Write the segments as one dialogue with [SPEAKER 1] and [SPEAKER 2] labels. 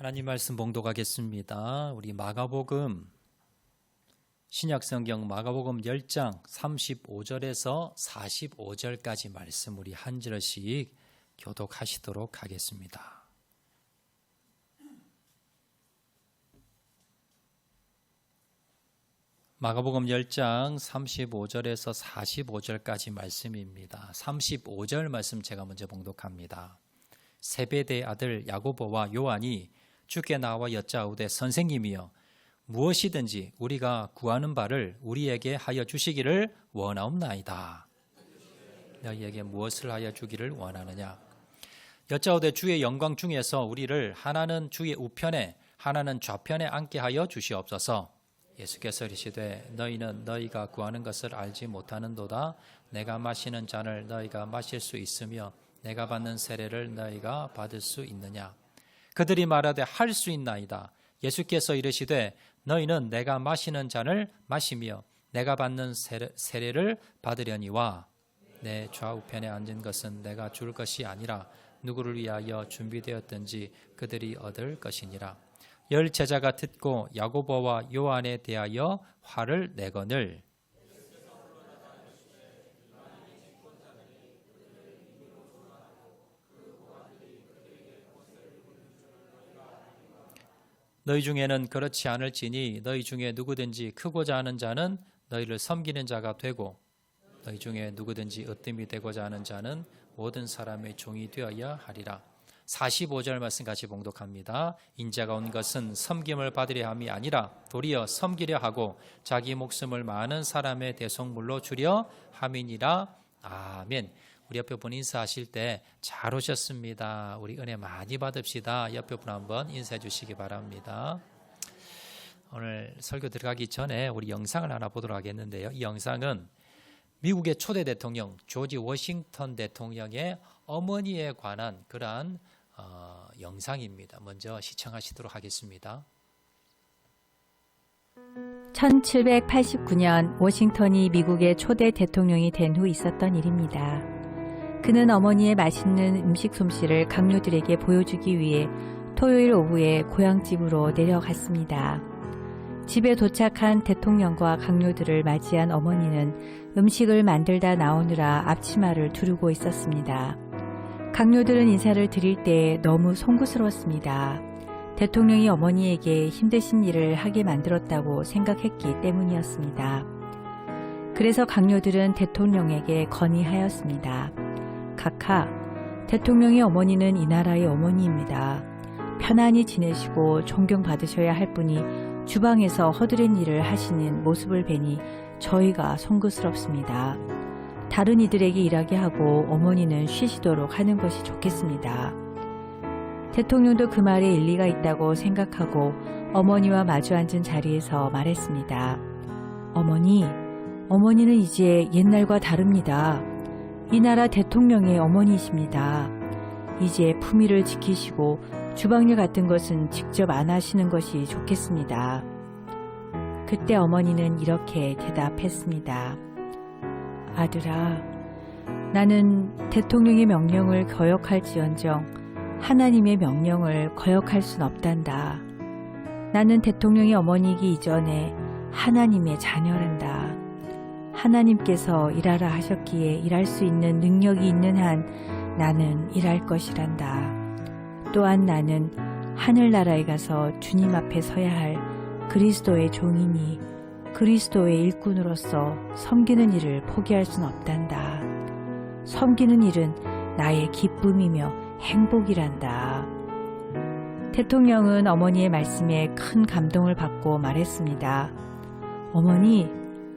[SPEAKER 1] 하나님 말씀 봉독하겠습니다. 우리 마가복음 신약성경 마가복음 10장 35절에서 45절까지 말씀 우리 한 절씩 교독하시도록 하겠습니다. 마가복음 10장 35절에서 45절까지 말씀입니다. 35절 말씀 제가 먼저 봉독합니다. 세베대의 아들 야고보와 요한이 주께 나와 여짜오되 선생님이여 무엇이든지 우리가 구하는 바를 우리에게 하여 주시기를 원하옵나이다. 너희에게 무엇을 하여 주기를 원하느냐? 여짜오되 주의 영광 중에서 우리를 하나는 주의 우편에 하나는 좌편에 앉게 하여 주시옵소서. 예수께서 이르시되 너희는 너희가 구하는 것을 알지 못하는도다. 내가 마시는 잔을 너희가 마실 수 있으며 내가 받는 세례를 너희가 받을 수 있느냐? 그들이 말하되 할 수 있나이다. 예수께서 이르시되 너희는 내가 마시는 잔을 마시며 내가 받는 세례를 받으려니와 내 좌우편에 앉은 것은 내가 줄 것이 아니라 누구를 위하여 준비되었든지 그들이 얻을 것이니라. 열 제자가 듣고 야고보와 요한에 대하여 화를 내거늘 너희 중에는 그렇지 않을지니 너희 중에 누구든지 크고자 하는 자는 너희를 섬기는 자가 되고 너희 중에 누구든지 으뜸이 되고자 하는 자는 모든 사람의 종이 되어야 하리라. 45절 말씀 같이 봉독합니다. 인자가 온 것은 섬김을 받으려 함이 아니라 도리어 섬기려 하고 자기 목숨을 많은 사람의 대속물로 주려 함이니라. 아멘. 우리 옆에 분 인사하실 때 잘 오셨습니다. 우리 은혜 많이 받읍시다. 옆에 분 한번 인사해 주시기 바랍니다. 오늘 설교 들어가기 전에 우리 영상을 하나 보도록 하겠는데요. 이 영상은 미국의 초대 대통령 조지 워싱턴 대통령의 어머니에 관한 그러한 영상입니다. 먼저 시청하시도록 하겠습니다.
[SPEAKER 2] 1789년 워싱턴이 미국의 초대 대통령이 된 후 있었던 일입니다. 그는 어머니의 맛있는 음식 솜씨를 강요들에게 보여주기 위해 토요일 오후에 고향집으로 내려갔습니다. 집에 도착한 대통령과 강요들을 맞이한 어머니는 음식을 만들다 나오느라 앞치마를 두르고 있었습니다. 강요들은 인사를 드릴 때 너무 송구스러웠습니다. 대통령이 어머니에게 힘드신 일을 하게 만들었다고 생각했기 때문이었습니다. 그래서 강요들은 대통령에게 건의하였습니다. 카카, 대통령의 어머니는 이 나라의 어머니입니다. 편안히 지내시고 존경받으셔야 할 분이 주방에서 허드렛 일을 하시는 모습을 뵈니 저희가 송구스럽습니다. 다른 이들에게 일하게 하고 어머니는 쉬시도록 하는 것이 좋겠습니다. 대통령도 그 말에 일리가 있다고 생각하고 어머니와 마주 앉은 자리에서 말했습니다. 어머니는 이제 옛날과 다릅니다. 이 나라 대통령의 어머니이십니다. 이제 품위를 지키시고 주방일 같은 것은 직접 안 하시는 것이 좋겠습니다. 그때 어머니는 이렇게 대답했습니다. 아들아, 나는 대통령의 명령을 거역할지언정 하나님의 명령을 거역할 순 없단다. 나는 대통령의 어머니이기 이전에 하나님의 자녀란다. 하나님께서 일하라 하셨기에 일할 수 있는 능력이 있는 한 나는 일할 것이란다. 또한 나는 하늘나라에 가서 주님 앞에 서야 할 그리스도의 종이니 그리스도의 일꾼으로서 섬기는 일을 포기할 순 없단다. 섬기는 일은 나의 기쁨이며 행복이란다. 대통령은 어머니의 말씀에 큰 감동을 받고 말했습니다.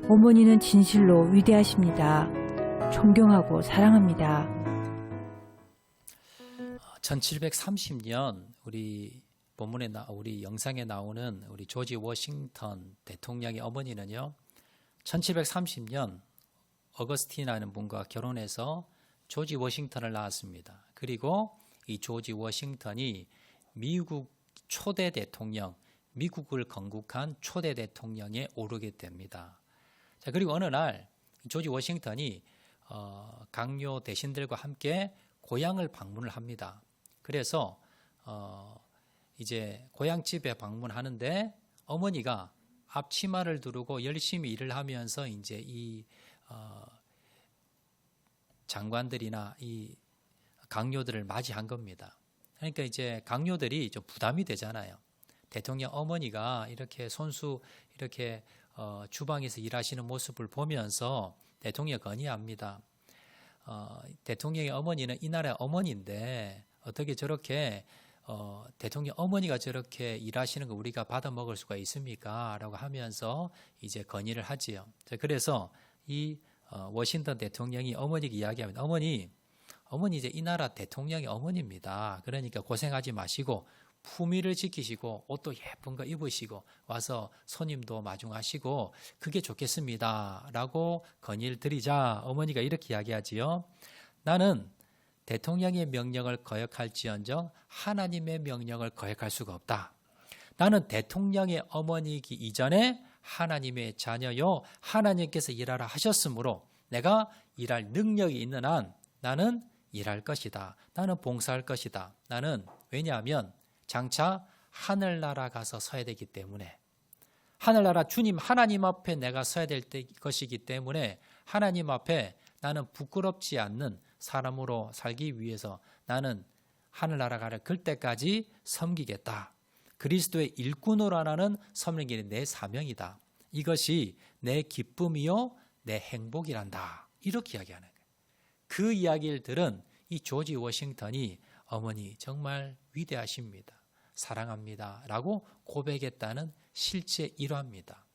[SPEAKER 2] 어머니는 진실로 위대하십니다. 존경하고 사랑합니다.
[SPEAKER 1] 1730년 우리 본문에 우리 영상에 나오는 우리 조지 워싱턴 대통령의 어머니는요. 1730년 어거스틴이라는 분과 결혼해서 조지 워싱턴을 낳았습니다. 그리고 이 조지 워싱턴이 미국 초대 대통령, 미국을 건국한 초대 대통령에 오르게 됩니다. 자, 그리고 어느 날 조지 워싱턴이 강요 대신들과 함께 고향을 방문을 합니다. 그래서 이제 고향집에 방문하는데 어머니가 앞치마를 두르고 열심히 일을 하면서 이제 이 장관들이나 이 강요들을 맞이한 겁니다. 그러니까 이제 강요들이 좀 부담이 되잖아요. 대통령 어머니가 이렇게 손수 이렇게 주방에서 일하시는 모습을 보면서 대통령 건의합니다. 대통령의 어머니는 이 나라의 어머니인데 어떻게 저렇게 대통령 어머니가 저렇게 일하시는 거 우리가 받아 먹을 수가 있습니까? 라고 하면서 이제 건의를 하지요. 그래서 이 워싱턴 대통령이 어머니에게 이야기합니다. 어머니 이제 이 나라 대통령의 어머니입니다. 그러니까 고생하지 마시고 품위를 지키시고 옷도 예쁜 거 입으시고 와서 손님도 마중하시고 그게 좋겠습니다. 라고 건의를 드리자 어머니가 이렇게 이야기하지요. 나는 대통령의 명령을 거역할지언정 하나님의 명령을 거역할 수가 없다. 나는 대통령의 어머니이기 이전에 하나님의 자녀요. 하나님께서 일하라 하셨으므로 내가 일할 능력이 있는 한 나는 일할 것이다. 나는 봉사할 것이다. 나는 왜냐하면 장차 하늘나라 가서 서야 되기 때문에 하늘나라 주님 하나님 앞에 내가 서야 될 것이기 때문에 하나님 앞에 나는 부끄럽지 않는 사람으로 살기 위해서 나는 하늘나라를 갈 때까지 섬기겠다. 그리스도의 일꾼으로 하나는 섬기는 게 내 사명이다. 이것이 내 기쁨이요 내 행복이란다. 이렇게 이야기하는 거예요. 그 이야기를 들은 이 조지 워싱턴이 어머니 정말 위대하십니다. 사랑합니다. 라고 고백했다는 실제 일화입니다.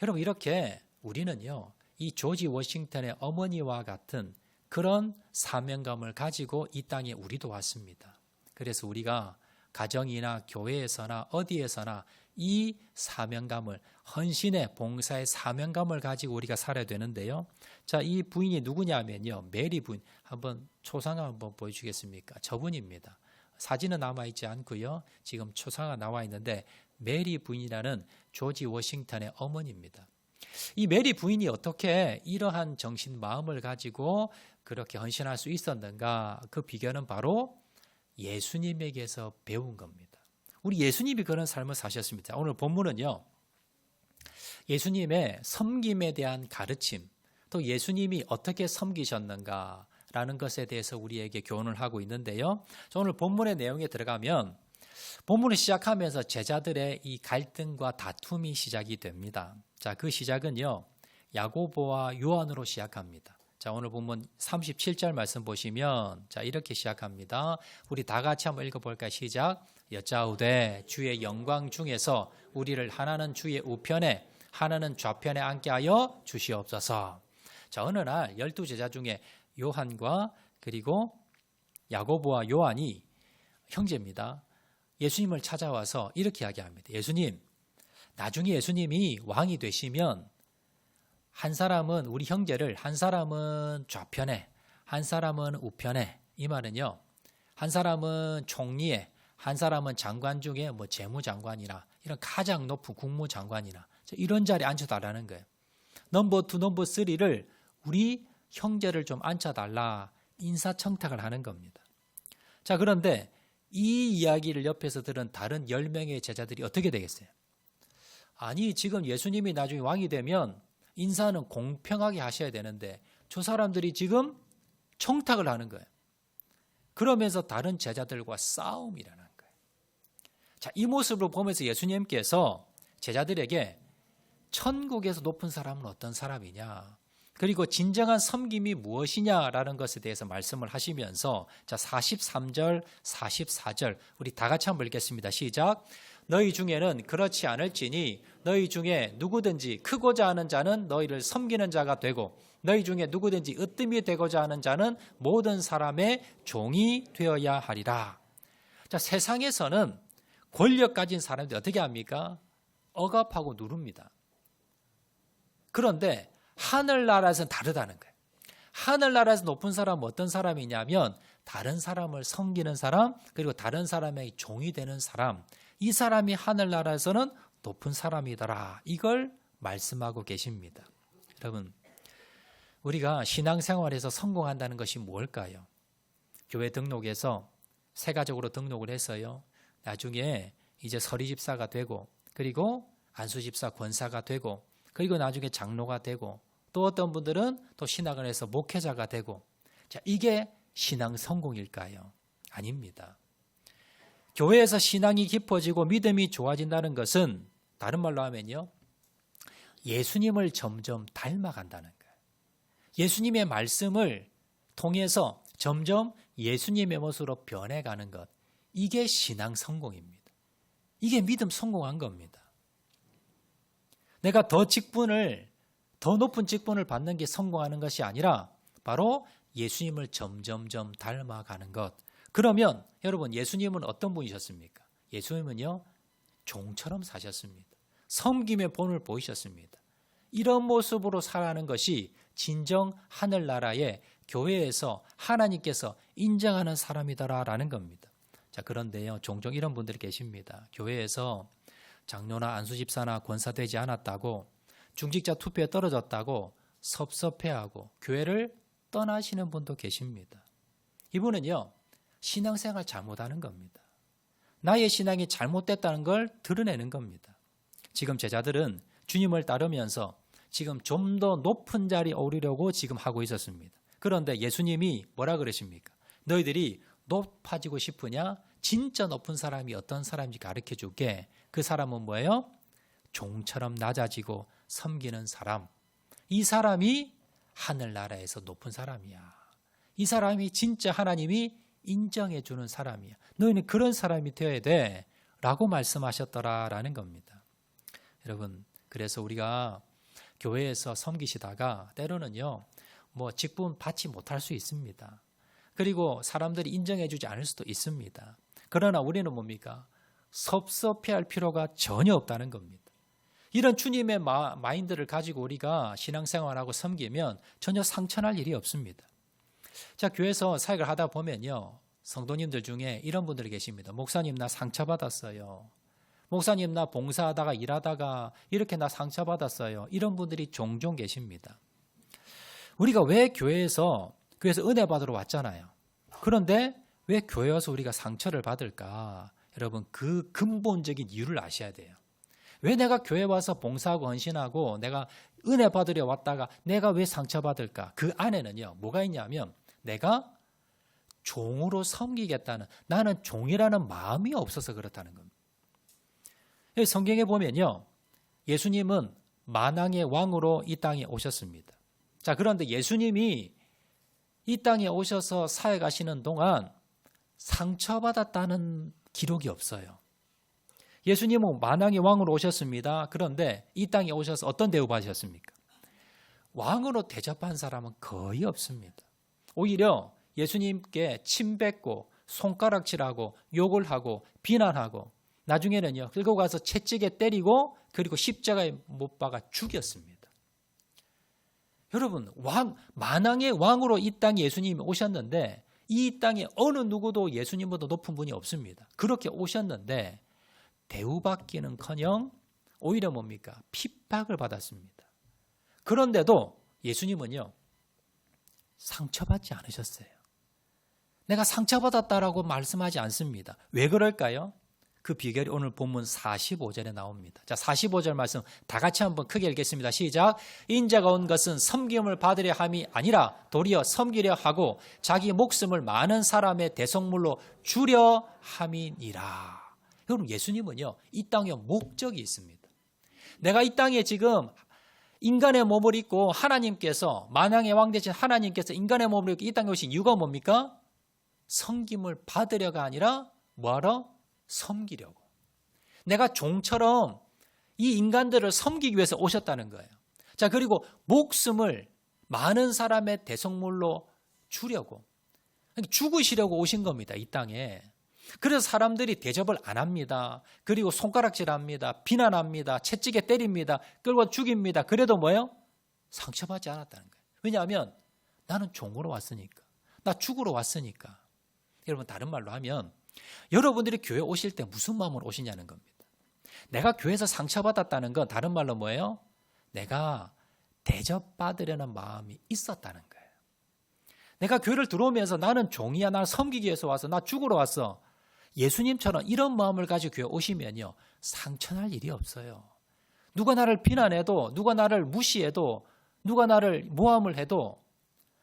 [SPEAKER 1] 여러분 이렇게 우리는요. 이 조지 워싱턴의 어머니와 같은 그런 사명감을 가지고 이 땅에 우리도 왔습니다. 그래서 우리가 가정이나 교회에서나 어디에서나 이 사명감을 헌신의 봉사의 사명감을 가지고 우리가 살아야 되는데요. 자, 이 부인이 누구냐면요. 메리 부인. 한번 초상화 한번 보여주겠습니까? 저분입니다. 사진은 남아있지 않고요. 지금 초상화 나와 있는데 메리 부인이라는 조지 워싱턴의 어머니입니다. 이 메리 부인이 어떻게 이러한 정신 마음을 가지고 그렇게 헌신할 수 있었는가? 그 비결은 바로 예수님에게서 배운 겁니다. 우리 예수님이 그런 삶을 사셨습니다. 오늘 본문은요. 예수님의 섬김에 대한 가르침, 또 예수님이 어떻게 섬기셨는가라는 것에 대해서 우리에게 교훈을 하고 있는데요. 오늘 본문의 내용에 들어가면 본문을 시작하면서 제자들의 이 갈등과 다툼이 시작이 됩니다. 자, 그 시작은요. 야고보와 요한으로 시작합니다. 자, 오늘 본문 37절 말씀 보시면 자, 이렇게 시작합니다. 우리 다 같이 한번 읽어볼까요? 시작. 여짜오되 주의 영광 중에서 우리를 하나는 주의 우편에 하나는 좌편에 앉게 하여 주시옵소서. 자, 어느 날 12제자 중에 요한과 그리고 야고보와 요한이 형제입니다. 예수님을 찾아와서 이렇게 이야기합니다. 예수님, 나중에 예수님이 왕이 되시면 한 사람은 우리 형제를 한 사람은 좌편에 한 사람은 우편에 이 말은요. 한 사람은 총리에 한 사람은 장관 중에 뭐 재무장관이나 이런 가장 높은 국무장관이나 이런 자리에 앉혀달라는 거예요. 넘버 2, 넘버 3를 우리 형제를 좀 앉혀달라 인사청탁을 하는 겁니다. 자, 그런데 이 이야기를 옆에서 들은 다른 10명의 제자들이 어떻게 되겠어요? 아니, 지금 예수님이 나중에 왕이 되면 인사는 공평하게 하셔야 되는데 저 사람들이 지금 청탁을 하는 거예요. 그러면서 다른 제자들과 싸움이라는 거예요. 자, 이 모습을 보면서 예수님께서 제자들에게 천국에서 높은 사람은 어떤 사람이냐, 그리고 진정한 섬김이 무엇이냐라는 것에 대해서 말씀을 하시면서 자, 43절, 44절 우리 다 같이 한번 읽겠습니다. 시작. 너희 중에는 그렇지 않을지니 너희 중에 누구든지 크고자 하는 자는 너희를 섬기는 자가 되고 너희 중에 누구든지 으뜸이 되고자 하는 자는 모든 사람의 종이 되어야 하리라. 자, 세상에서는 권력 가진 사람들이 어떻게 합니까? 억압하고 누릅니다. 그런데 하늘나라에서는 다르다는 거예요. 하늘나라에서 높은 사람은 어떤 사람이냐면 다른 사람을 섬기는 사람, 그리고 다른 사람의 종이 되는 사람, 이 사람이 하늘나라에서는 높은 사람이더라. 이걸 말씀하고 계십니다. 여러분, 우리가 신앙생활에서 성공한다는 것이 뭘까요? 교회 등록해서 세가족으로 등록을 해서요. 나중에 이제 서리 집사가 되고 그리고 안수 집사 권사가 되고 그리고 나중에 장로가 되고 또 어떤 분들은 또 신학을 해서 목회자가 되고 자, 이게 신앙 성공일까요? 아닙니다. 교회에서 신앙이 깊어지고 믿음이 좋아진다는 것은 다른 말로 하면요. 예수님을 점점 닮아간다는 거예요. 예수님의 말씀을 통해서 점점 예수님의 모습으로 변해가는 것. 이게 신앙 성공입니다. 이게 믿음 성공한 겁니다. 내가 더 높은 직분을 받는 게 성공하는 것이 아니라 바로 예수님을 점점점 닮아가는 것. 그러면 여러분 예수님은 어떤 분이셨습니까? 예수님은요. 종처럼 사셨습니다. 섬김의 본을 보이셨습니다. 이런 모습으로 살아가는 것이 진정 하늘나라의 교회에서 하나님께서 인정하는 사람이다라는 겁니다. 자, 그런데요. 종종 이런 분들이 계십니다. 교회에서 장로나 안수집사나 권사되지 않았다고 중직자 투표에 떨어졌다고 섭섭해하고 교회를 떠나시는 분도 계십니다. 이분은요. 신앙생활 잘못하는 겁니다. 나의 신앙이 잘못됐다는 걸 드러내는 겁니다. 지금 제자들은 주님을 따르면서 지금 좀 더 높은 자리에 오르려고 지금 하고 있었습니다. 그런데 예수님이 뭐라 그러십니까? 너희들이 높아지고 싶으냐? 진짜 높은 사람이 어떤 사람인지 가르쳐 줄게. 그 사람은 뭐예요? 종처럼 낮아지고 섬기는 사람. 이 사람이 하늘나라에서 높은 사람이야. 이 사람이 진짜 하나님이 인정해 주는 사람이야. 너희는 그런 사람이 되어야 돼. 라고 말씀하셨더라라는 겁니다. 여러분, 그래서 우리가 교회에서 섬기시다가 때로는요, 직분 받지 못할 수 있습니다. 그리고 사람들이 인정해 주지 않을 수도 있습니다. 그러나 우리는 뭡니까? 섭섭해할 필요가 전혀 없다는 겁니다. 이런 주님의 마인드를 가지고 우리가 신앙생활하고 섬기면 전혀 상처날 일이 없습니다. 자, 교회에서 사역을 하다 보면요, 성도님들 중에 이런 분들이 계십니다. 목사님, 나 상처받았어요. 목사님, 나 봉사하다가 일하다가 이렇게 나 상처받았어요. 이런 분들이 종종 계십니다. 우리가 왜 교회에서 은혜 받으러 왔잖아요. 그런데 왜 교회 와서 우리가 상처를 받을까? 여러분, 그 근본적인 이유를 아셔야 돼요. 왜 내가 교회 와서 봉사하고 헌신하고 내가 은혜 받으려 왔다가 내가 왜 상처받을까? 그 안에는요, 뭐가 있냐면 내가 종으로 섬기겠다는, 나는 종이라는 마음이 없어서 그렇다는 겁니다. 성경에 보면요, 예수님은 만왕의 왕으로 이 땅에 오셨습니다. 자, 그런데 예수님이 이 땅에 오셔서 사역하시는 동안 상처받았다는 기록이 없어요. 예수님은 만왕의 왕으로 오셨습니다. 그런데 이 땅에 오셔서 어떤 대우받으셨습니까? 왕으로 대접한 사람은 거의 없습니다. 오히려 예수님께 침뱉고 손가락질하고 욕을 하고 비난하고 나중에는요, 끌고 가서 채찍에 때리고 그리고 십자가에 못 박아 죽였습니다. 여러분, 만왕의 왕으로 이 땅에 예수님이 오셨는데 이 땅에 어느 누구도 예수님보다 높은 분이 없습니다. 그렇게 오셨는데 대우받기는커녕 오히려 뭡니까? 핍박을 받았습니다. 그런데도 예수님은요, 상처받지 않으셨어요. 내가 상처받았다라고 말씀하지 않습니다. 왜 그럴까요? 그 비결이 오늘 본문 45절에 나옵니다. 자, 45절 말씀 다 같이 한번 크게 읽겠습니다. 시작. 인자가 온 것은 섬김을 받으려 함이 아니라 도리어 섬기려 하고 자기 목숨을 많은 사람의 대속물로 주려 함이니라. 여러분, 예수님은요, 이 땅에 목적이 있습니다. 내가 이 땅에 지금 인간의 몸을 입고 하나님께서, 만왕의 왕 되신 하나님께서 인간의 몸을 입고 이 땅에 오신 이유가 뭡니까? 섬김을 받으려가 아니라 뭐하러? 섬기려고. 내가 종처럼 이 인간들을 섬기기 위해서 오셨다는 거예요. 자, 그리고 목숨을 많은 사람의 대속물로 주려고, 죽으시려고 오신 겁니다, 이 땅에. 그래서 사람들이 대접을 안 합니다. 그리고 손가락질합니다. 비난합니다. 채찍에 때립니다. 끌고 죽입니다. 그래도 뭐예요? 상처받지 않았다는 거예요. 왜냐하면 나는 종으로 왔으니까. 나 죽으러 왔으니까. 여러분, 다른 말로 하면 여러분들이 교회 오실 때 무슨 마음으로 오시냐는 겁니다. 내가 교회에서 상처받았다는 건 다른 말로 뭐예요? 내가 대접받으려는 마음이 있었다는 거예요. 내가 교회를 들어오면서 나는 종이야, 나를 섬기기 위해서 와서, 나 죽으러 왔어. 예수님처럼 이런 마음을 가지고 교회 오시면요, 상처날 일이 없어요. 누가 나를 비난해도, 누가 나를 무시해도, 누가 나를 모함을 해도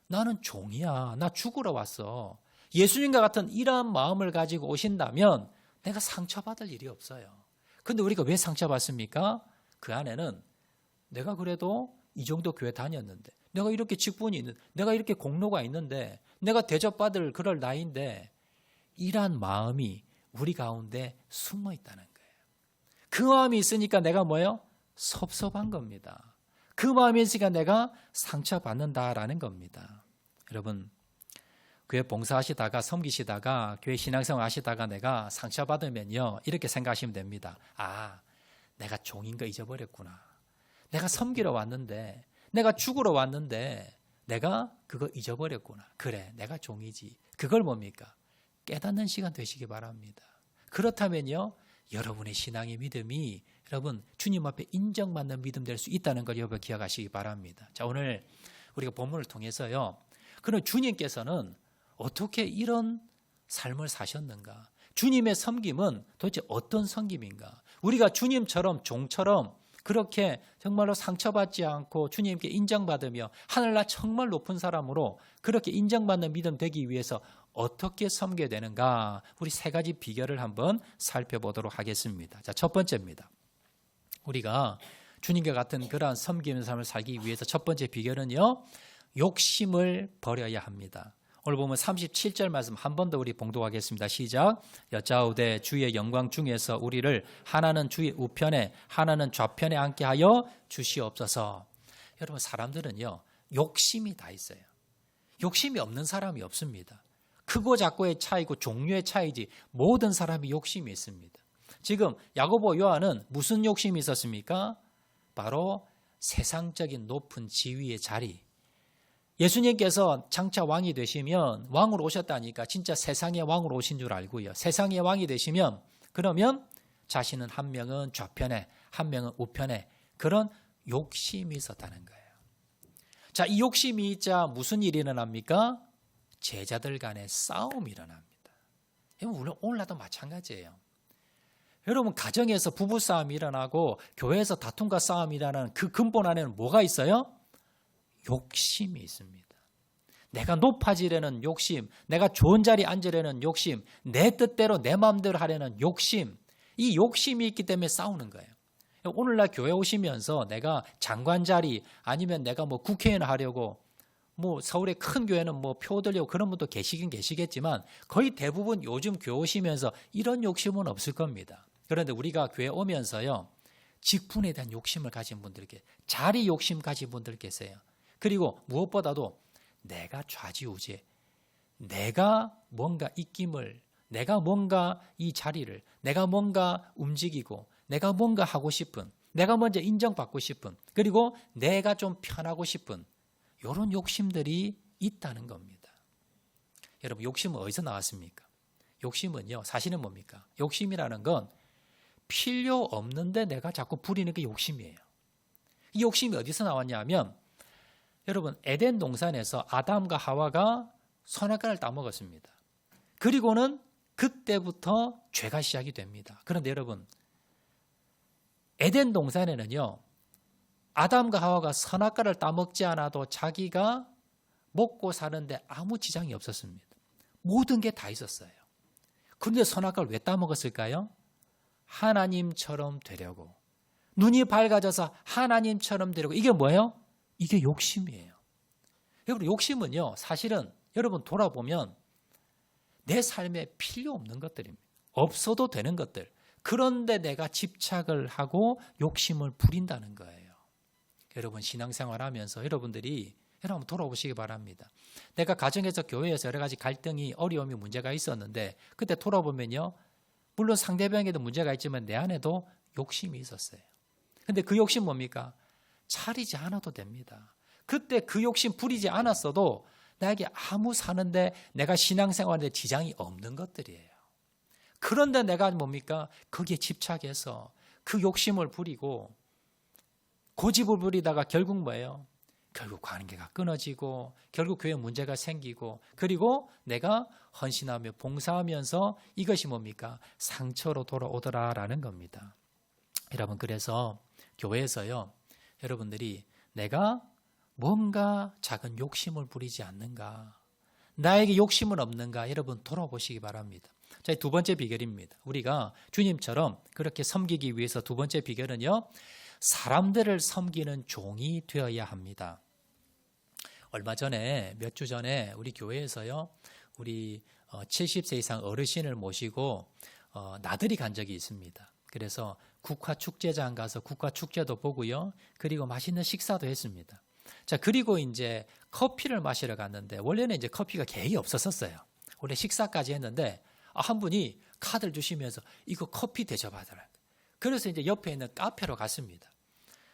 [SPEAKER 1] 나는 종이야. 나 죽으러 왔어. 예수님과 같은 이러한 마음을 가지고 오신다면 내가 상처받을 일이 없어요. 근데 우리가 왜 상처받습니까? 그 안에는 내가 그래도 이 정도 교회 다녔는데, 내가 이렇게 직분이 있는데, 내가 이렇게 공로가 있는데, 내가 대접받을 그럴 나이인데, 이러한 마음이 우리 가운데 숨어 있다는 거예요. 그 마음이 있으니까 내가 뭐예요? 섭섭한 겁니다. 그 마음이 있으니까 내가 상처받는다라는 겁니다. 여러분, 교회 봉사하시다가 섬기시다가 교회 신앙생활 하시다가 내가 상처받으면요, 이렇게 생각하시면 됩니다. 아, 내가 종인 거 잊어버렸구나. 내가 섬기러 왔는데, 내가 죽으러 왔는데 내가 그거 잊어버렸구나. 그래, 내가 종이지. 그걸 뭡니까? 깨닫는 시간 되시기 바랍니다. 그렇다면요, 여러분의 신앙의 믿음이 여러분 주님 앞에 인정받는 믿음 될 수 있다는 걸 여러분 기억하시기 바랍니다. 자, 오늘 우리가 본문을 통해서요, 그럼 주님께서는 어떻게 이런 삶을 사셨는가? 주님의 섬김은 도대체 어떤 섬김인가? 우리가 주님처럼 종처럼 그렇게 정말로 상처받지 않고 주님께 인정받으며 하늘날 정말 높은 사람으로 그렇게 인정받는 믿음 되기 위해서 어떻게 섬겨야 되는가? 우리 세 가지 비결을 한번 살펴보도록 하겠습니다. 자, 첫 번째입니다. 우리가 주님과 같은 그러한 섬기는 삶을 살기 위해서 첫 번째 비결은요, 욕심을 버려야 합니다. 오늘 보면 37절 말씀 한 번 더 우리 봉독하겠습니다. 시작. 여짜오되 주의 영광 중에서 우리를 하나는 주의 우편에 하나는 좌편에 앉게 하여 주시옵소서. 여러분, 사람들은요, 욕심이 다 있어요. 욕심이 없는 사람이 없습니다. 크고 작고의 차이고 종류의 차이지 모든 사람이 욕심이 있습니다. 지금 야고보 요한은 무슨 욕심이 있었습니까? 바로 세상적인 높은 지위의 자리. 예수님께서 장차 왕이 되시면 왕으로 오셨다니까 진짜 세상의 왕으로 오신 줄 알고요. 세상의 왕이 되시면 그러면 자신은 한 명은 좌편에 한 명은 우편에 그런 욕심이 있었다는 거예요. 자, 이 욕심이 있자 무슨 일이 일어납니까? 제자들 간의 싸움이 일어납니다. 물론 오늘날도 마찬가지예요. 여러분, 가정에서 부부싸움이 일어나고 교회에서 다툼과 싸움이 일어나는 그 근본 안에는 뭐가 있어요? 욕심이 있습니다. 내가 높아지려는 욕심, 내가 좋은 자리에 앉으려는 욕심, 내 뜻대로 내 마음대로 하려는 욕심, 이 욕심이 있기 때문에 싸우는 거예요. 오늘날 교회 오시면서 내가 장관 자리 아니면 내가 뭐 국회의원 하려고 뭐 서울의 큰 교회는 뭐 표 얻으려고 그런 분도 계시긴 계시겠지만 거의 대부분 요즘 교회 오시면서 이런 욕심은 없을 겁니다. 그런데 우리가 교회 오면서요, 직분에 대한 욕심을 가진 분들께, 자리 욕심 가진 분들 계세요. 그리고 무엇보다도 내가 좌지우지, 내가 뭔가 입김을, 내가 뭔가 이 자리를, 내가 뭔가 움직이고, 내가 뭔가 하고 싶은, 내가 먼저 인정받고 싶은, 그리고 내가 좀 편하고 싶은 이런 욕심들이 있다는 겁니다. 여러분, 욕심은 어디서 나왔습니까? 욕심은요, 사실은 뭡니까? 욕심이라는 건 필요 없는데 내가 자꾸 부리는 게 욕심이에요. 이 욕심이 어디서 나왔냐 하면, 여러분, 에덴 동산에서 아담과 하와가 선악과를 따먹었습니다. 그리고는 그때부터 죄가 시작이 됩니다. 그런데 여러분, 에덴 동산에는요, 아담과 하와가 선악과를 따먹지 않아도 자기가 먹고 사는데 아무 지장이 없었습니다. 모든 게 다 있었어요. 그런데 선악과를 왜 따먹었을까요? 하나님처럼 되려고. 눈이 밝아져서 하나님처럼 되려고. 이게 뭐예요? 이게 욕심이에요. 여러분, 욕심은요, 사실은 여러분 돌아보면 내 삶에 필요 없는 것들입니다. 없어도 되는 것들. 그런데 내가 집착을 하고 욕심을 부린다는 거예요. 여러분, 신앙생활 하면서 여러분들이 여러분 돌아보시기 바랍니다. 내가 가정에서 교회에서 여러 가지 갈등이, 어려움이, 문제가 있었는데 그때 돌아보면요, 물론 상대방에도 문제가 있지만 내 안에도 욕심이 있었어요. 근데 그 욕심 뭡니까? 차리지 않아도 됩니다. 그때 그 욕심 부리지 않았어도 나에게 아무 사는데 내가 신앙생활에 지장이 없는 것들이에요. 그런데 내가 뭡니까? 거기에 집착해서 그 욕심을 부리고 고집을 부리다가 결국 뭐예요? 결국 관계가 끊어지고 결국 교회 문제가 생기고 그리고 내가 헌신하며 봉사하면서 이것이 뭡니까? 상처로 돌아오더라라는 겁니다. 여러분 그래서 교회에서요. 여러분들이 내가 뭔가 작은 욕심을 부리지 않는가? 나에게 욕심은 없는가? 여러분 돌아보시기 바랍니다. 자, 두 번째 비결입니다. 우리가 주님처럼 그렇게 섬기기 위해서 두 번째 비결은요. 사람들을 섬기는 종이 되어야 합니다. 얼마 전에 몇 주 전에 우리 교회에서요. 우리 70세 이상 어르신을 모시고 나들이 간 적이 있습니다. 그래서 국화축제장 가서 국화축제도 보고요. 그리고 맛있는 식사도 했습니다. 자, 그리고 이제 커피를 마시러 갔는데 원래는 이제 커피가 계획이 없었어요. 원래 식사까지 했는데 한 분이 카드를 주시면서 이거 커피 대접하더라고요. 그래서 이제 옆에 있는 카페로 갔습니다.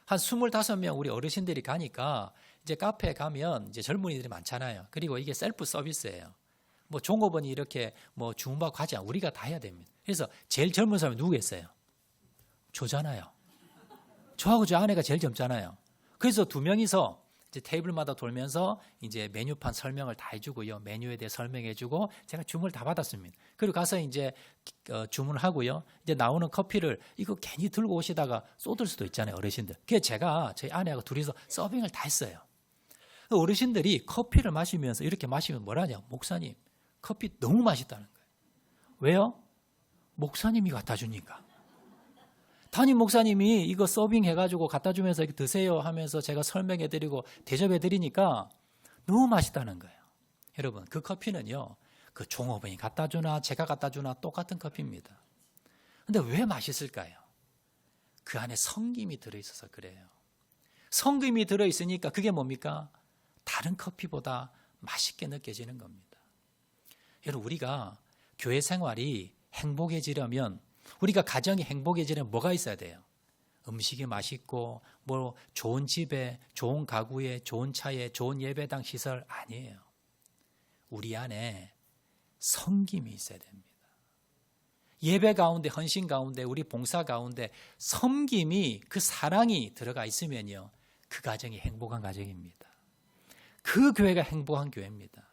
[SPEAKER 1] 한 25명 우리 어르신들이 가니까 이제 카페에 가면 이제 젊은이들이 많잖아요. 그리고 이게 셀프 서비스예요. 뭐 종업원이 이렇게 뭐 주문받고 하지 않고 우리가 다 해야 됩니다. 그래서 제일 젊은 사람이 누구겠어요? 저잖아요. 저하고 저 아내가 제일 젊잖아요. 그래서 두 명이서 이제 테이블마다 돌면서 이제 메뉴판 설명을 다 해주고요. 메뉴에 대해 설명해주고 제가 주문을 다 받았습니다. 그리고 가서 이제 주문을 하고요. 이제 나오는 커피를 이거 괜히 들고 오시다가 쏟을 수도 있잖아요. 어르신들. 그래서 제가 저희 아내하고 둘이서 서빙을 다 했어요. 어르신들이 커피를 마시면서 이렇게 마시면 뭐라냐? 목사님, 커피 너무 맛있다는 거예요. 왜요? 목사님이 갖다 주니까. 담임 목사님이 이거 서빙해가지고 갖다 주면서 이렇게 드세요 하면서 제가 설명해드리고 대접해드리니까 너무 맛있다는 거예요. 여러분, 그 커피는요, 그 종업원이 갖다 주나 제가 갖다 주나 똑같은 커피입니다. 근데 왜 맛있을까요? 그 안에 성김이 들어있어서 그래요. 성김이 들어있으니까 그게 뭡니까? 다른 커피보다 맛있게 느껴지는 겁니다. 여러분, 우리가 교회 생활이 행복해지려면 우리가 가정이 행복해지려면 뭐가 있어야 돼요? 음식이 맛있고 뭐 좋은 집에 좋은 가구에 좋은 차에 좋은 예배당 시설 아니에요. 우리 안에 섬김이 있어야 됩니다. 예배 가운데 헌신 가운데 우리 봉사 가운데 섬김이 그 사랑이 들어가 있으면요. 그 가정이 행복한 가정입니다. 그 교회가 행복한 교회입니다.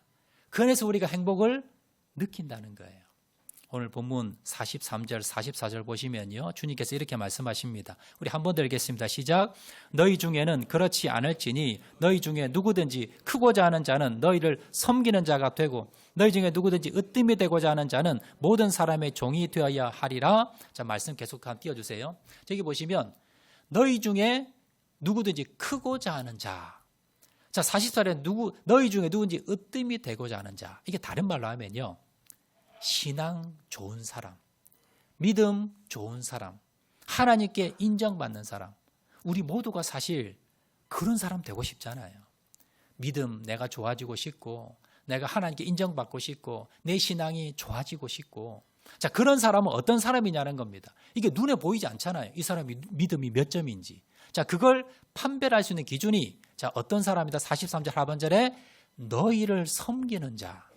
[SPEAKER 1] 그 안에서 우리가 행복을 느낀다는 거예요. 오늘 본문 43절, 44절 보시면요. 주님께서 이렇게 말씀하십니다. 우리 한 번 더 읽겠습니다. 시작. 너희 중에는 그렇지 않을지니 너희 중에 누구든지 크고자 하는 자는 너희를 섬기는 자가 되고 너희 중에 누구든지 으뜸이 되고자 하는 자는 모든 사람의 종이 되어야 하리라. 자, 말씀 계속 한번 띄워주세요. 저기 보시면 너희 중에 누구든지 크고자 하는 자. 자, 44절에 너희 중에 누군지 으뜸이 되고자 하는 자. 이게 다른 말로 하면요. 신앙 좋은 사람, 믿음 좋은 사람, 하나님께 인정받는 사람. 우리 모두가 사실 그런 사람 되고 싶잖아요. 믿음 내가 좋아지고 싶고 내가 하나님께 인정받고 싶고 내 신앙이 좋아지고 싶고 자, 그런 사람은 어떤 사람이냐는 겁니다. 이게 눈에 보이지 않잖아요. 이 사람이 믿음이 몇 점인지. 자, 그걸 판별할 수 있는 기준이 자, 어떤 사람이다. 43절 하반절에 너희를 섬기는 자.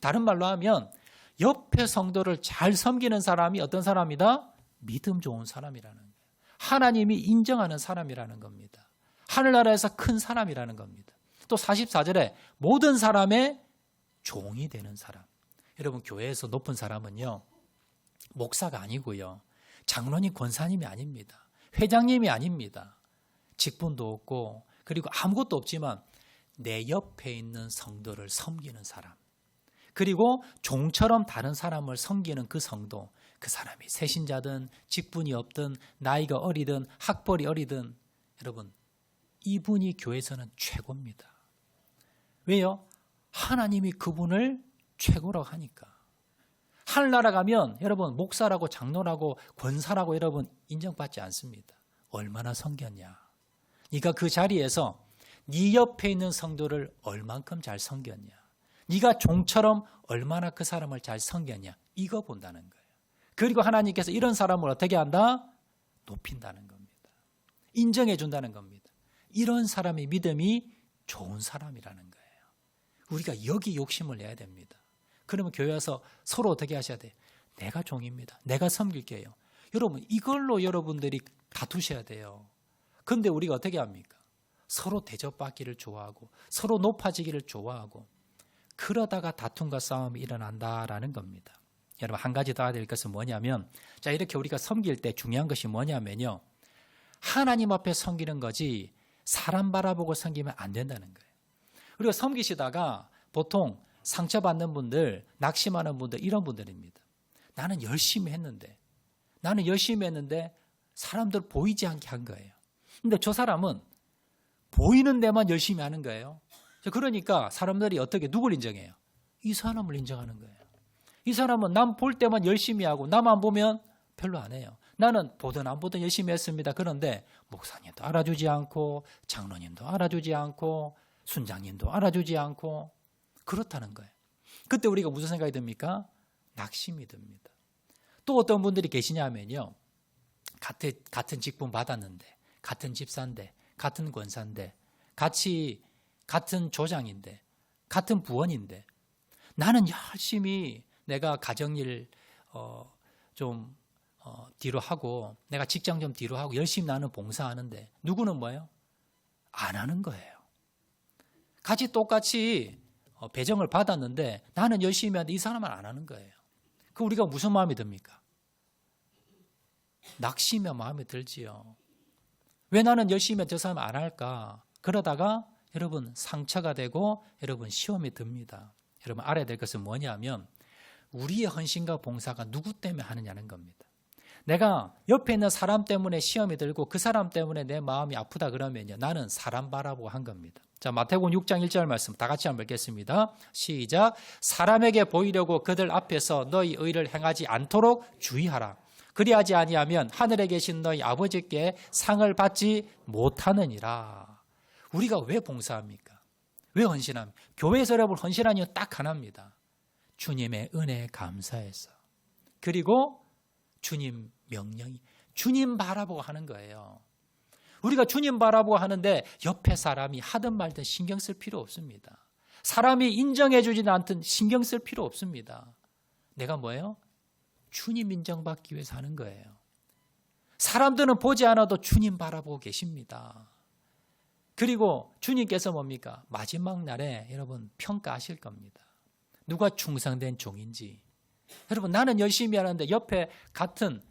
[SPEAKER 1] 다른 말로 하면 옆에 성도를 잘 섬기는 사람이 어떤 사람이다? 믿음 좋은 사람이라는 거예요. 하나님이 인정하는 사람이라는 겁니다. 하늘나라에서 큰 사람이라는 겁니다. 또 44절에 모든 사람의 종이 되는 사람. 여러분, 교회에서 높은 사람은요, 목사가 아니고요, 장로님, 권사님이 아닙니다. 회장님이 아닙니다. 직분도 없고 그리고 아무것도 없지만 내 옆에 있는 성도를 섬기는 사람. 그리고 종처럼 다른 사람을 섬기는 그 성도, 그 사람이 새신자든 직분이 없든 나이가 어리든 학벌이 어리든 여러분, 이분이 교회에서는 최고입니다. 왜요? 하나님이 그분을 최고라고 하니까. 하늘나라 가면 여러분 목사라고 장로라고 권사라고 여러분 인정받지 않습니다. 얼마나 섬겼냐. 네가 그 자리에서 네 옆에 있는 성도를 얼만큼 잘 섬겼냐. 네가 종처럼 얼마나 그 사람을 잘 섬겼냐. 이거 본다는 거예요. 그리고 하나님께서 이런 사람을 어떻게 한다? 높인다는 겁니다. 인정해 준다는 겁니다. 이런 사람의 믿음이 좋은 사람이라는 거예요. 우리가 여기 욕심을 내야 됩니다. 그러면 교회 와서 서로 어떻게 하셔야 돼요? 내가 종입니다. 내가 섬길게요. 여러분, 이걸로 여러분들이 다투셔야 돼요. 그런데 우리가 어떻게 합니까? 서로 대접받기를 좋아하고 서로 높아지기를 좋아하고 그러다가 다툼과 싸움이 일어난다라는 겁니다. 여러분 한 가지 더 알아야 될 것은 뭐냐면 자 이렇게 우리가 섬길 때 중요한 것이 뭐냐면요. 하나님 앞에 섬기는 거지 사람 바라보고 섬기면 안 된다는 거예요. 우리가 섬기시다가 보통 상처받는 분들, 낙심하는 분들 이런 분들입니다. 나는 열심히 했는데 사람들 보이지 않게 한 거예요. 근데 저 사람은 보이는 데만 열심히 하는 거예요. 그러니까 사람들이 어떻게 누굴 인정해요? 이 사람을 인정하는 거예요. 이 사람은 남 볼 때만 열심히 하고 남 안 보면 별로 안 해요. 나는 보든 안 보든 열심히 했습니다. 그런데 목사님도 알아주지 않고 장로님도 알아주지 않고 순장님도 알아주지 않고 그렇다는 거예요. 그때 우리가 무슨 생각이 듭니까? 낙심이 듭니다. 또 어떤 분들이 계시냐면요. 같은 직분 받았는데 같은 집사인데 같은 권사인데 같은 조장인데 같은 부원인데 나는 열심히 내가 가정일 뒤로 하고 내가 직장 좀 뒤로 하고 열심히 나는 봉사하는데 누구는 뭐예요? 안 하는 거예요. 같이 똑같이 배정을 받았는데 나는 열심히 하는데 이 사람은 안 하는 거예요. 그 우리가 무슨 마음이 듭니까? 낙심의 마음이 들지요. 왜 나는 열심히 하는데 저 사람은 안 할까? 그러다가 여러분 상처가 되고 여러분 시험이 듭니다. 여러분 알아야 될 것은 뭐냐면 우리의 헌신과 봉사가 누구 때문에 하느냐는 겁니다. 내가 옆에 있는 사람 때문에 시험이 들고 그 사람 때문에 내 마음이 아프다 그러면요. 나는 사람 바라보고 한 겁니다. 자, 마태복음 6장 1절 말씀 다 같이 한번 읽겠습니다. 시작. 사람에게 보이려고 그들 앞에서 너희 의를 행하지 않도록 주의하라. 그리하지 아니하면 하늘에 계신 너희 아버지께 상을 받지 못하느니라. 우리가 왜 봉사합니까? 왜 헌신합니까? 교회에서 여러분 헌신하는 이유 딱 하나입니다. 주님의 은혜에 감사해서. 그리고 주님 명령이 주님 바라보고 하는 거예요. 우리가 주님 바라보고 하는데 옆에 사람이 하든 말든 신경 쓸 필요 없습니다. 사람이 인정해 주지는 않든 신경 쓸 필요 없습니다. 내가 뭐예요? 주님 인정받기 위해서 하는 거예요. 사람들은 보지 않아도 주님 바라보고 계십니다. 그리고 주님께서 뭡니까? 마지막 날에 여러분 평가하실 겁니다. 누가 충성된 종인지. 여러분 나는 열심히 하는데 옆에 같은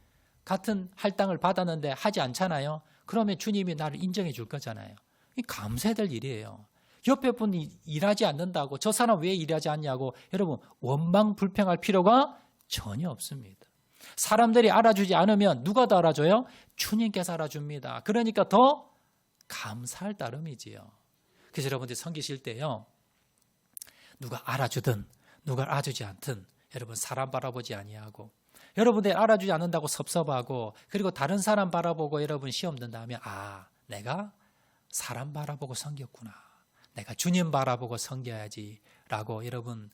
[SPEAKER 1] 할당을 받았는데 하지 않잖아요. 그러면 주님이 나를 인정해 줄 거잖아요. 감사해야 될 일이에요. 옆에 분이 일하지 않는다고 저 사람 왜 일하지 않냐고 여러분 원망 불평할 필요가 전혀 없습니다. 사람들이 알아주지 않으면 누가 더 알아줘요? 주님께서 알아줍니다. 그러니까 더 감사할 따름이지요. 그래서 여러분들 섬기실 때요. 누가 알아주든 누가 알아주지 않든 여러분 사람 바라보지 아니하고 여러분들 알아주지 않는다고 섭섭하고 그리고 다른 사람 바라보고 여러분 시험 든다면 내가 사람 바라보고 섬겼구나. 내가 주님 바라보고 섬겨야지 라고 여러분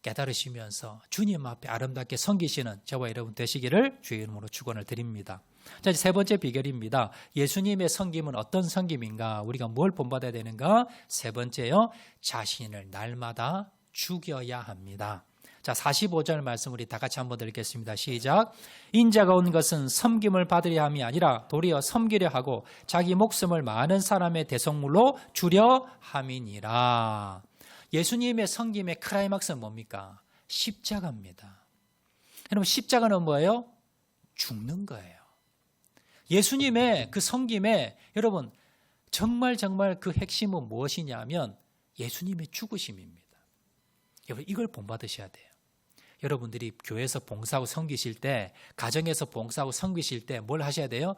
[SPEAKER 1] 깨달으시면서 주님 앞에 아름답게 섬기시는 저와 여러분 되시기를 주의 이름으로 축원을 드립니다. 자, 이제 세 번째 비결입니다. 예수님의 섬김은 어떤 섬김인가? 우리가 뭘 본받아야 되는가? 세 번째요. 자신을 날마다 죽여야 합니다. 자, 45절 말씀 우리 다 같이 한번 읽겠습니다. 시작. 인자가 온 것은 섬김을 받으려 함이 아니라 도리어 섬기려 하고 자기 목숨을 많은 사람의 대속물로 주려 함이니라. 예수님의 섬김의 클라이막스는 뭡니까? 십자가입니다. 여러분 십자가는 뭐예요? 죽는 거예요. 예수님의 그 섬김에 여러분 정말 그 핵심은 무엇이냐면 예수님의 죽으심입니다. 여러분 이걸 본받으셔야 돼요. 여러분들이 교회에서 봉사하고 섬기실 때 가정에서 봉사하고 섬기실 때 뭘 하셔야 돼요?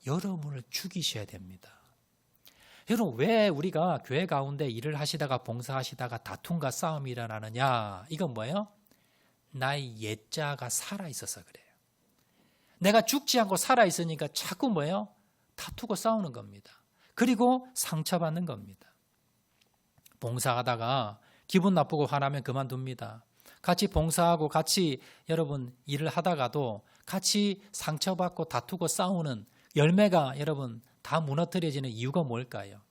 [SPEAKER 1] 여러분을 죽이셔야 됩니다. 여러분 왜 우리가 교회 가운데 일을 하시다가 봉사하시다가 다툼과 싸움이 일어나느냐? 이건 뭐예요? 나의 옛자가 살아있어서 그래요. 내가 죽지 않고 살아있으니까 자꾸 뭐예요? 다투고 싸우는 겁니다. 그리고 상처받는 겁니다. 봉사하다가 기분 나쁘고 화나면 그만둡니다. 같이 봉사하고 같이 여러분 일을 하다가도 같이 상처받고 다투고 싸우는 열매가 여러분 다 무너뜨려지는 이유가 뭘까요?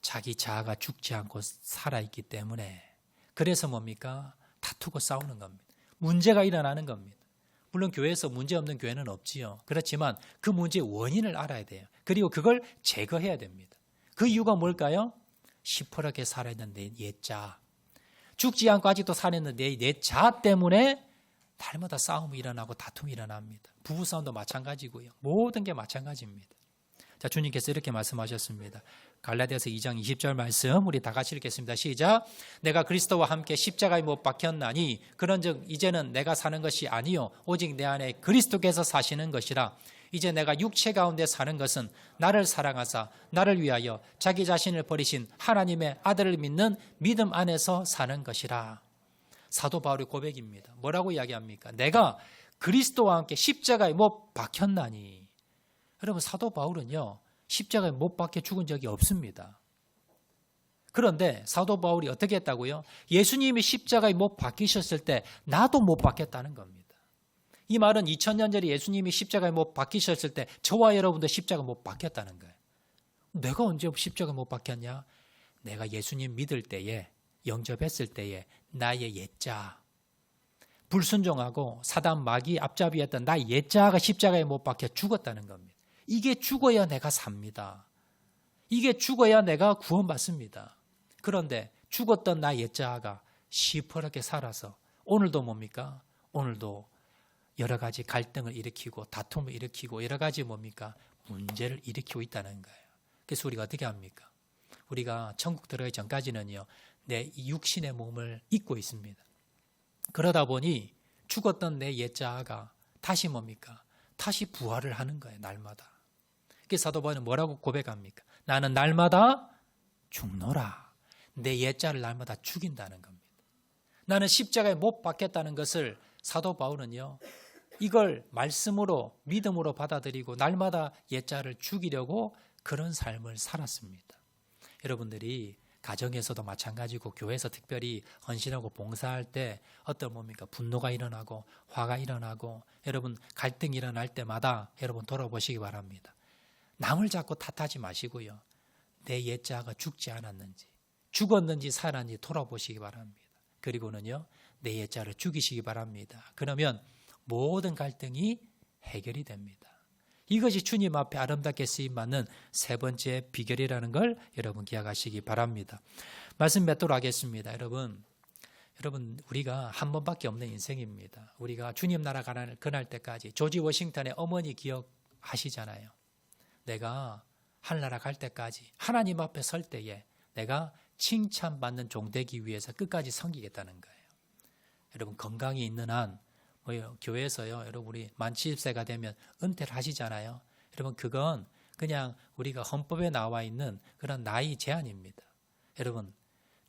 [SPEAKER 1] 자기 자아가 죽지 않고 살아있기 때문에. 그래서 뭡니까? 다투고 싸우는 겁니다. 문제가 일어나는 겁니다. 물론 교회에서 문제 없는 교회는 없지요. 그렇지만 그 문제의 원인을 알아야 돼요. 그리고 그걸 제거해야 됩니다. 그 이유가 뭘까요? 시퍼렇게 살아있는 내 옛자, 죽지 않고 아직도 살아있는 내 옛자 때문에 날마다 싸움이 일어나고 다툼이 일어납니다. 부부싸움도 마찬가지고요. 모든 게 마찬가지입니다. 자, 주님께서 이렇게 말씀하셨습니다. 갈라디아서 2장 20절 말씀 우리 다 같이 읽겠습니다. 시작. 내가 그리스도와 함께 십자가에 못 박혔나니 그런즉 이제는 내가 사는 것이 아니요 오직 내 안에 그리스도께서 사시는 것이라. 이제 내가 육체 가운데 사는 것은 나를 사랑하사 나를 위하여 자기 자신을 버리신 하나님의 아들을 믿는 믿음 안에서 사는 것이라. 사도 바울의 고백입니다. 뭐라고 이야기합니까? 내가 그리스도와 함께 십자가에 못 박혔나니. 여러분, 사도 바울은요, 십자가에 못 박혀 죽은 적이 없습니다. 그런데 사도 바울이 어떻게 했다고요? 예수님이 십자가에 못 박히셨을 때 나도 못 박혔다는 겁니다. 이 말은 2000년 전에 예수님이 십자가에 못 박히셨을 때 저와 여러분도 십자가 못 박혔다는 거예요. 내가 언제 십자가 못 박혔냐? 내가 예수님 믿을 때에, 영접했을 때에 나의 옛자, 불순종하고 사단 마귀 앞잡이였던 나의 옛자가 십자가에 못 박혀 죽었다는 겁니다. 이게 죽어야 내가 삽니다. 이게 죽어야 내가 구원받습니다. 그런데 죽었던 나의 옛자가 시퍼렇게 살아서 오늘도 뭡니까? 오늘도 여러 가지 갈등을 일으키고 다툼을 일으키고 여러 가지 뭡니까? 문제를 일으키고 있다는 거예요. 그래서 우리가 어떻게 합니까? 우리가 천국 들어가기 전까지는요, 내 육신의 몸을 입고 있습니다. 그러다 보니 죽었던 내 옛자아가 다시 뭡니까? 다시 부활을 하는 거예요, 날마다. 그래서 사도 바울은 뭐라고 고백합니까? 나는 날마다 죽노라. 내 옛자를 날마다 죽인다는 겁니다. 나는 십자가에 못 박혔다는 것을 사도 바울은요, 이걸 말씀으로 믿음으로 받아들이고 날마다 옛자를 죽이려고 그런 삶을 살았습니다. 여러분들이 가정에서도 마찬가지고 교회에서 특별히 헌신하고 봉사할 때 어떤 뭡니까? 분노가 일어나고 화가 일어나고 여러분 갈등이 일어날 때마다 여러분 돌아보시기 바랍니다. 남을 자꾸 탓하지 마시고요. 내 옛자가 죽지 않았는지 죽었는지 살았는지 돌아보시기 바랍니다. 그리고는요, 내 옛자를 죽이시기 바랍니다. 그러면 모든 갈등이 해결이 됩니다. 이것이 주님 앞에 아름답게 쓰임받는 세 번째 비결이라는 걸 여러분 기억하시기 바랍니다. 말씀 맺도록 하겠습니다. 여러분 우리가 한 번밖에 없는 인생입니다. 우리가 주님 나라 가는 그날 때까지 조지 워싱턴의 어머니 기억하시잖아요. 내가 하늘나라 갈 때까지 하나님 앞에 설 때에 내가 칭찬받는 종 되기 위해서 끝까지 섬기겠다는 거예요. 여러분 건강이 있는 한 교회에서요, 여러분 우리 만 70세가 되면 은퇴를 하시잖아요. 여러분 그건 그냥 우리가 헌법에 나와 있는 그런 나이 제한입니다. 여러분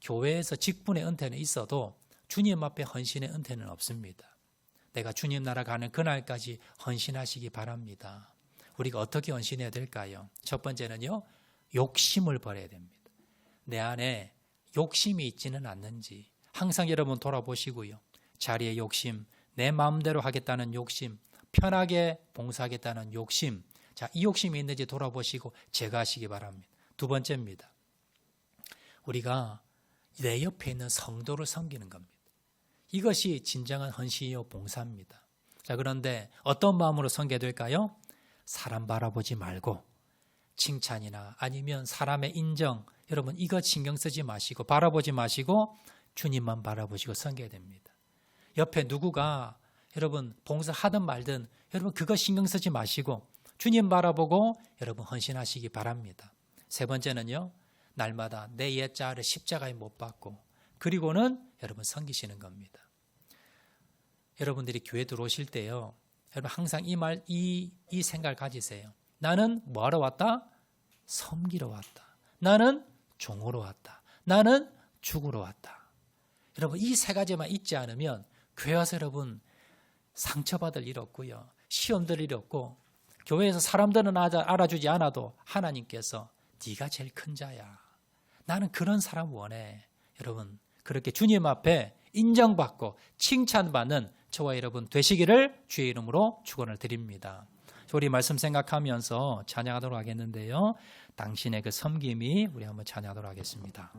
[SPEAKER 1] 교회에서 직분의 은퇴는 있어도 주님 앞에 헌신의 은퇴는 없습니다. 내가 주님 나라 가는 그날까지 헌신하시기 바랍니다. 우리가 어떻게 헌신해야 될까요? 첫 번째는요, 욕심을 버려야 됩니다. 내 안에 욕심이 있지는 않는지 항상 여러분 돌아보시고요. 자리의 욕심, 내 마음대로 하겠다는 욕심, 편하게 봉사하겠다는 욕심, 자, 이 욕심이 있는지 돌아보시고 제거하시기 바랍니다. 두 번째입니다. 우리가 내 옆에 있는 성도를 섬기는 겁니다. 이것이 진정한 헌신이요 봉사입니다. 자, 그런데 어떤 마음으로 섬겨야 될까요? 사람 바라보지 말고 칭찬이나 아니면 사람의 인정, 여러분 이거 신경 쓰지 마시고 바라보지 마시고 주님만 바라보시고 섬겨야 됩니다. 옆에 누구가 여러분 봉사하든 말든 여러분 그거 신경 쓰지 마시고 주님 바라보고 여러분 헌신하시기 바랍니다. 세 번째는요, 날마다 내 옛자를 십자가에 못 박고 그리고는 여러분 섬기시는 겁니다. 여러분들이 교회 들어오실 때요, 여러분 항상 이 생각을 가지세요. 나는 뭐하러 왔다? 섬기러 왔다. 나는 종으로 왔다. 나는 죽으러 왔다. 여러분 이 세 가지만 잊지 않으면 교회 와서 여러분 상처받을 일 없고요. 시험 들 일 없고 교회에서 사람들은 알아주지 않아도 하나님께서 네가 제일 큰 자야. 나는 그런 사람 원해. 여러분 그렇게 주님 앞에 인정받고 칭찬받는 저와 여러분 되시기를 주의 이름으로 축원을 드립니다. 우리 말씀 생각하면서 찬양하도록 하겠는데요. 당신의 그 섬김이 우리 한번 찬양하도록 하겠습니다.